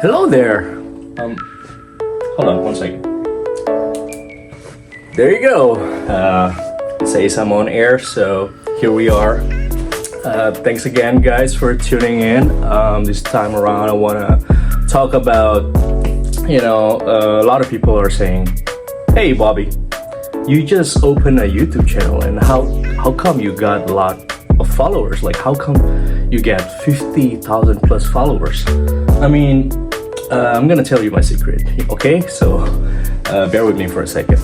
Hello there. Hold on one second. There you go. It says I'm on air, so here we are. Thanks again, guys, for tuning in. This time around, I want to talk about, a lot of people are saying, "Hey, Bobby, you just opened a YouTube channel, and how come you got a lot of followers? Like, how come you get 50,000 plus followers?" I mean, I'm gonna tell you my secret, okay? So bear with me for a second.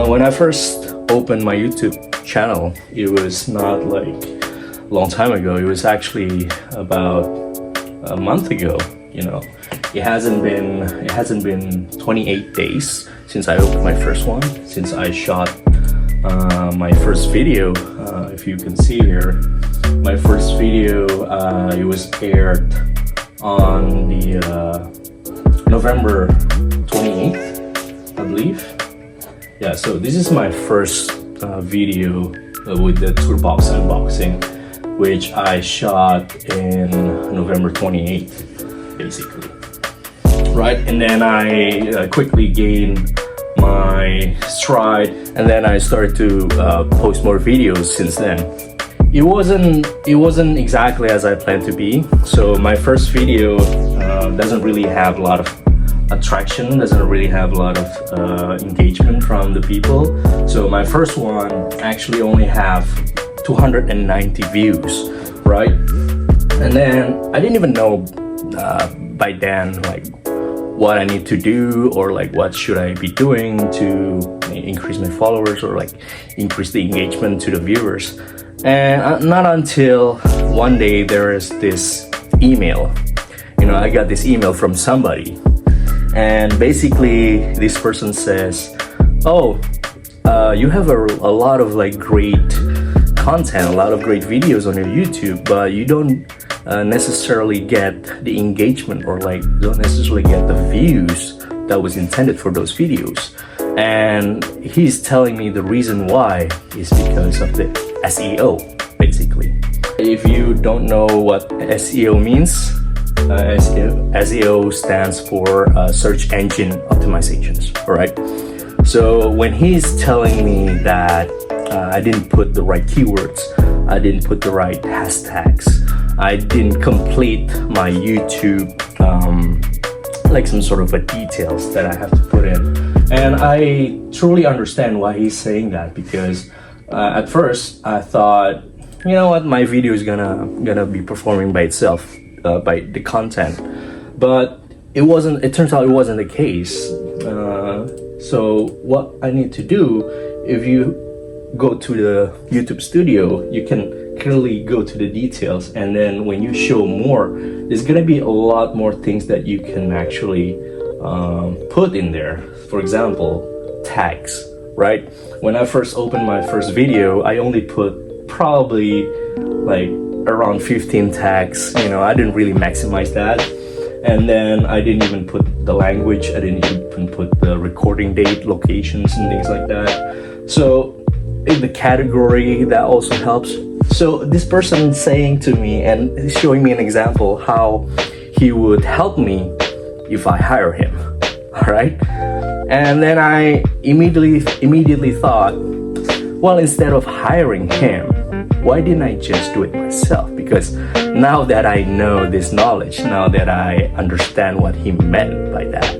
When I first opened my YouTube channel, it was not like a long time ago. It was actually about a month ago. It hasn't been 28 days since I opened my first one, since I shot my first video. If you can see here, my first video, it was aired on the November 28th, I believe. Yeah, so this is my first video with the toolbox unboxing, which I shot in November 28th, basically. Right, and then I quickly gained my stride, and then I started to post more videos since then. It wasn't exactly as I planned to be. So my first video doesn't really have a lot of attraction, doesn't really have a lot of engagement from the people. So my first one actually only have 290 views, right? And then I didn't even know by then like what I need to do, or like what should I be doing to increase my followers, or like increase the engagement to the viewers. And not until one day there is this email. I got this email from somebody, and basically this person says, "Oh, you have a lot of like great content, a lot of great videos on your YouTube, but you don't necessarily get the engagement, or like don't necessarily get the views that was intended for those videos." And he's telling me the reason why is because of the SEO, basically. If you don't know what SEO means, SEO stands for search engine optimizations, all right? So when he's telling me that I didn't put the right keywords, I didn't put the right hashtags, I didn't complete my YouTube, like some sort of a details that I have to put in. And I truly understand why he's saying that, because at first I thought, you know what, my video is gonna be performing by itself, by the content, but it wasn't. It turns out it wasn't the case. So what I need to do, if you go to the YouTube studio, you can clearly go to the details, and then when you show more, there's gonna be a lot more things that you can actually put in there. For example, tags, right? When I first opened my first video, I only put probably like around 15 tags. I didn't really maximize that. And then I didn't even put the language, I didn't even put the recording date, locations, and things like that. So in the category, that also helps. So this person saying to me and showing me an example how he would help me if I hire him, all right? And then I immediately thought, well, instead of hiring him, why didn't I just do it myself? Because now that I know this knowledge, now that I understand what he meant by that,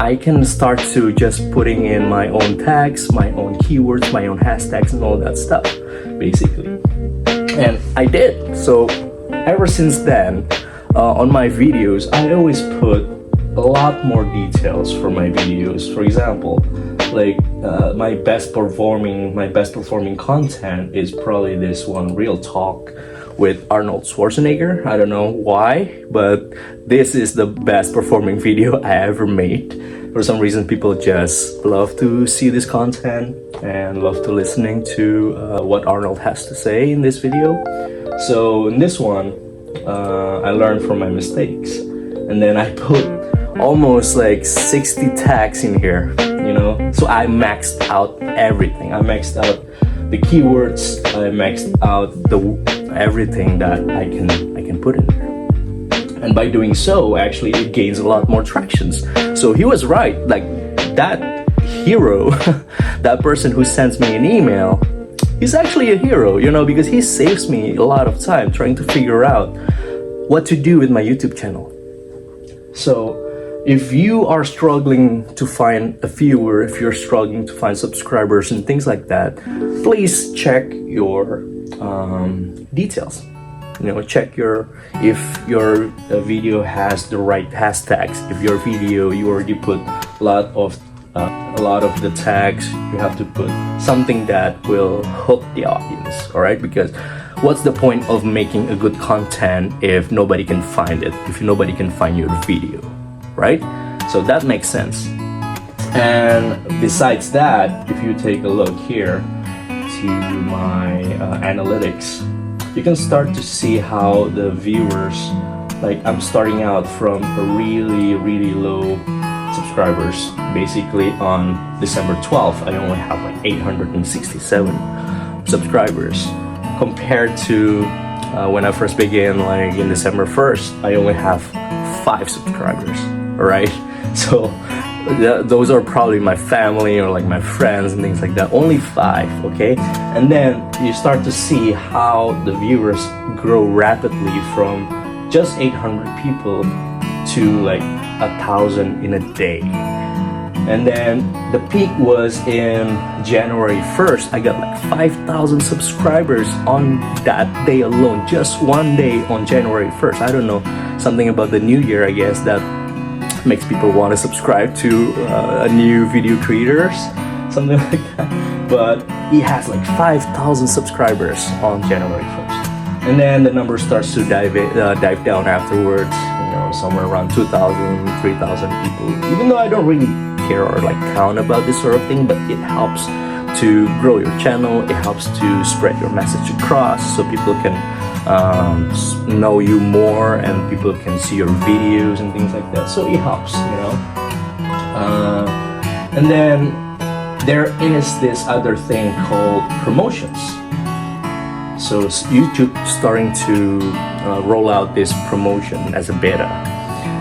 I can start to just putting in my own tags, my own keywords, my own hashtags, and all that stuff, basically. And I did. So ever since then, on my videos, I always put a lot more details for my videos. For example, like my best performing content is probably this one, Real Talk with Arnold Schwarzenegger. I don't know why, but this is the best performing video I ever made. For some reason, people just love to see this content and love to listening to what Arnold has to say in this video. So in this one, I learned from my mistakes, and then I put almost like 60 tags in here, so I maxed out everything. I maxed out the keywords, I maxed out everything that I can put in there. and by doing so, actually it gains a lot more tractions. So he was right, like that hero, that person who sends me an email, he's actually a hero, you know, because he saves me a lot of time trying to figure out what to do with my YouTube channel. So if you are struggling to find a viewer, if you're struggling to find subscribers and things like that, please check your details. You know, check if your video has the right hashtags. If your video, you already put a lot of the tags, you have to put something that will hook the audience, all right? Because what's the point of making a good content if nobody can find it, if nobody can find your video, right? So that makes sense. And besides that, if you take a look here to my analytics, you can start to see how the viewers, like I'm starting out from a really low subscribers. Basically on December 12th, I only have like 867 subscribers, compared to when I first began, like in December 1st, I only have 5 subscribers, all right? So those are probably my family or like my friends and things like that. Only 5, okay? And then you start to see how the viewers grow rapidly from just 800 people to like 1,000 in a day. And then the peak was in January 1st. I got like 5,000 subscribers on that day alone, just one day on January 1st. I don't know, something about the new year, I guess, that makes people want to subscribe to a new video creators, something like that. But he has like 5,000 subscribers on January 1st. And then the number starts to dive down afterwards, you know, somewhere around 2,000, 3,000 people. Even though I don't really care or like count about this sort of thing, but it helps to grow your channel. It helps to spread your message across so people can know you more and people can see your videos and things like that. So it helps, you know. And then there is this other thing called promotions. So YouTube starting to roll out this promotion as a beta.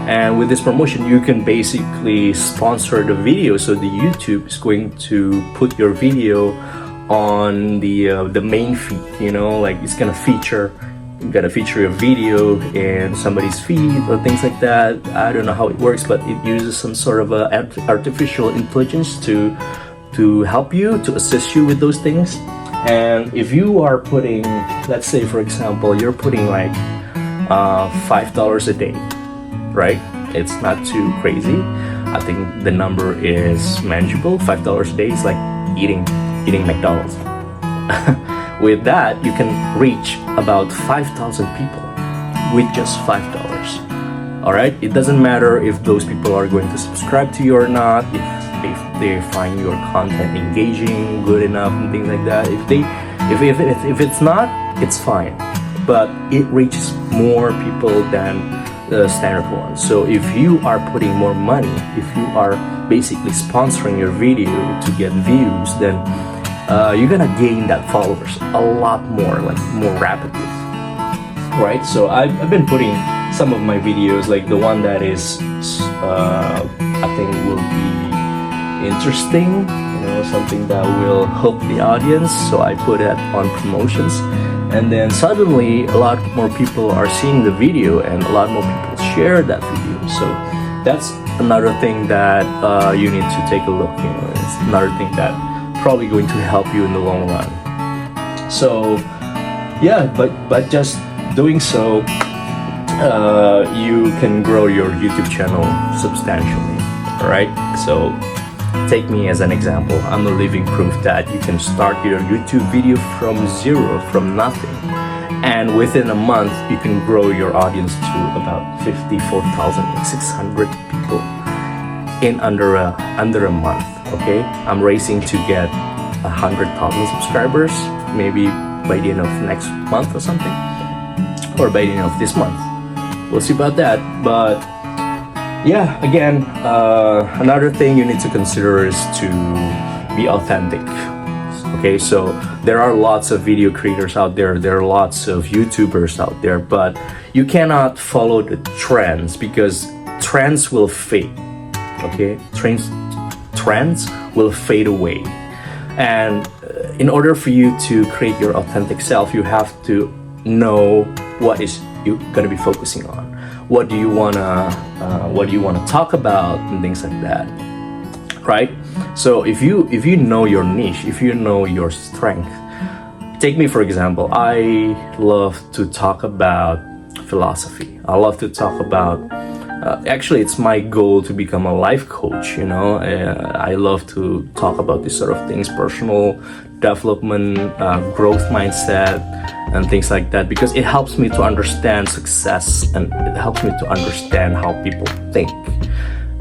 And with this promotion, you can basically sponsor the video. So the YouTube is going to put your video on the main feed, you know, like it's gonna feature your video in somebody's feed or things like that. I don't know how it works, but it uses some sort of artificial intelligence to help you, to assist you with those things. And if you are putting, let's say for example, you're putting like $5 a day, right? It's not too crazy. I think the number is manageable. $5 a day is like eating McDonald's. With that, you can reach about 5,000 people with just $5. All right, it doesn't matter if those people are going to subscribe to you or not, if they find your content engaging, good enough, and things like that. If it's not, it's fine. But it reaches more people than the standard one. So if you are putting more money, if you are basically sponsoring your video to get views, then you're gonna gain that followers a lot more, like more rapidly, right? So I've been putting some of my videos, like the one that is I think will be interesting, you know, something that will hook the audience, so I put it on promotions. And then suddenly a lot more people are seeing the video and a lot more people share that video. So that's another thing that you need to take a look, you know. It's another thing that probably going to help you in the long run. So yeah, but just doing so, you can grow your YouTube channel substantially. All right, so take me as an example. I'm a living proof that you can start your YouTube video from zero, from nothing, and within a month you can grow your audience to about 54,600 people in under a month. Okay, I'm racing to get 100,000 subscribers, maybe by the end of next month or something, or by the end of this month. We'll see about that. But yeah, again, another thing you need to consider is to be authentic. Okay, so there are lots of video creators out there, there are lots of YouTubers out there, but you cannot follow the trends because trends will fade. Okay, trends will fade away, and in order for you to create your authentic self, you have to know what is you gonna be focusing on. What do you wanna talk about and things like that, right? So if you know your niche, if you know your strength, take me for example. I love to talk about philosophy. I love to talk about actually, it's my goal to become a life coach. You know, I love to talk about these sort of things, personal development, growth mindset, and things like that, because it helps me to understand success and it helps me to understand how people think.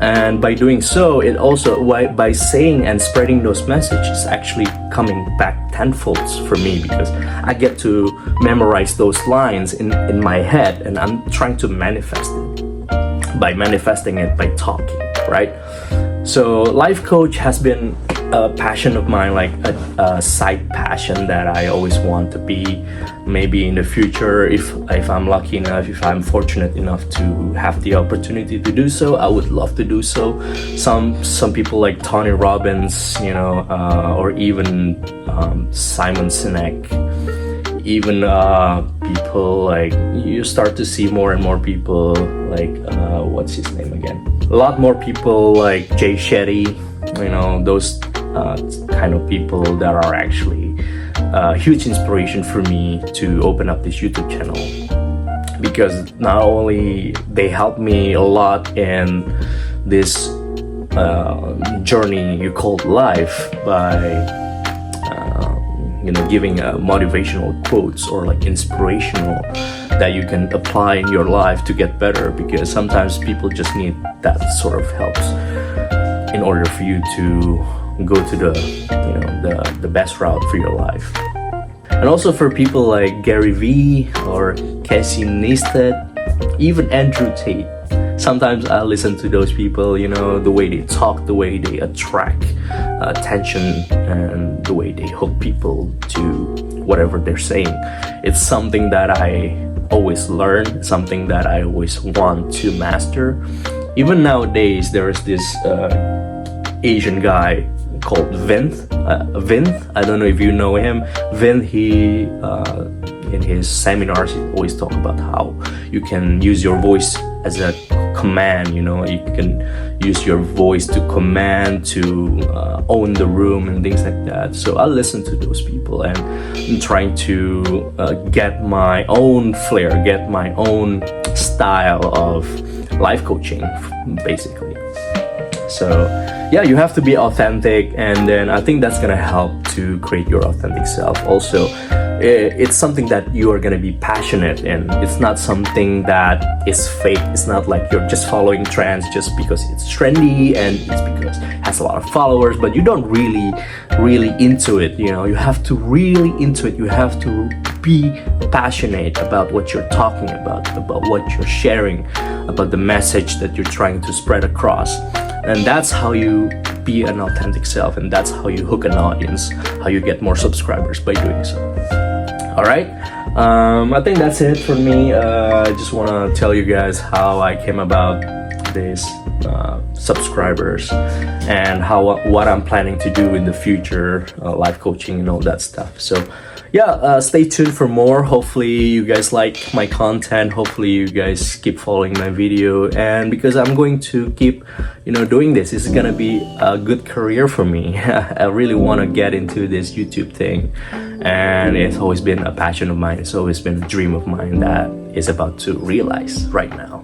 And by doing so, it also, by saying and spreading those messages, actually coming back tenfold for me, because I get to memorize those lines in my head, and I'm trying to manifest it. By manifesting it by talking, right? So life coach has been a passion of mine, like a side passion that I always want to be. Maybe in the future, if I'm lucky enough, if I'm fortunate enough to have the opportunity to do so, I would love to do so. Some people like Tony Robbins, you know, or even Simon Sinek, even people like, you start to see more and more people like what's his name again, a lot more people like Jay Shetty, you know, those kind of people that are actually huge inspiration for me to open up this YouTube channel, because not only they help me a lot in this journey you called life by you know, giving motivational quotes or like inspirational that you can apply in your life to get better, because sometimes people just need that sort of help in order for you to go to the best route for your life. And also for people like Gary Vee or Casey Neistat, even Andrew Tate. Sometimes I listen to those people, you know, the way they talk, the way they attract attention, and the way they hook people to whatever they're saying. It's something that I always learn, something that I always want to master. Even nowadays, there is this Asian guy called Vinth. I don't know if you know him. Vinth, he in his seminars, he always talk about how you can use your voice as a command. You know, you can use your voice to command, to own the room and things like that. So I listen to those people, and I'm trying to get my own flair, get my own style of life coaching, basically. So yeah, you have to be authentic, and then I think that's gonna help to create your authentic self. Also, it's something that you are gonna be passionate in. It's not something that is fake. It's not like you're just following trends just because it's trendy and it's because it has a lot of followers, but you don't really into it. You know, you have to really into it. You have to be passionate about what you're talking about what you're sharing, about the message that you're trying to spread across. And that's how you be an authentic self, and that's how you hook an audience, how you get more subscribers by doing so. All right, I think that's it for me. I just want to tell you guys how I came about this subscribers and what I'm planning to do in the future, life coaching and all that stuff. So yeah, stay tuned for more. Hopefully you guys like my content. Hopefully you guys keep following my video, and because I'm going to keep, you know, doing this, it's gonna be a good career for me. I really want to get into this YouTube thing, and it's always been a passion of mine. It's always been a dream of mine that is about to realize right now.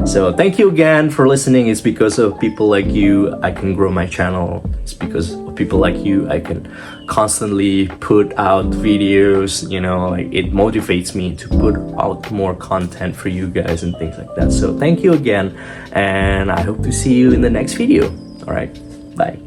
So thank you again for listening. It's because of people like you I can grow my channel. It's because of people like you I can constantly put out videos. You know, like, it motivates me to put out more content for you guys and things like that. So thank you again, and I hope to see you in the next video. All right, bye.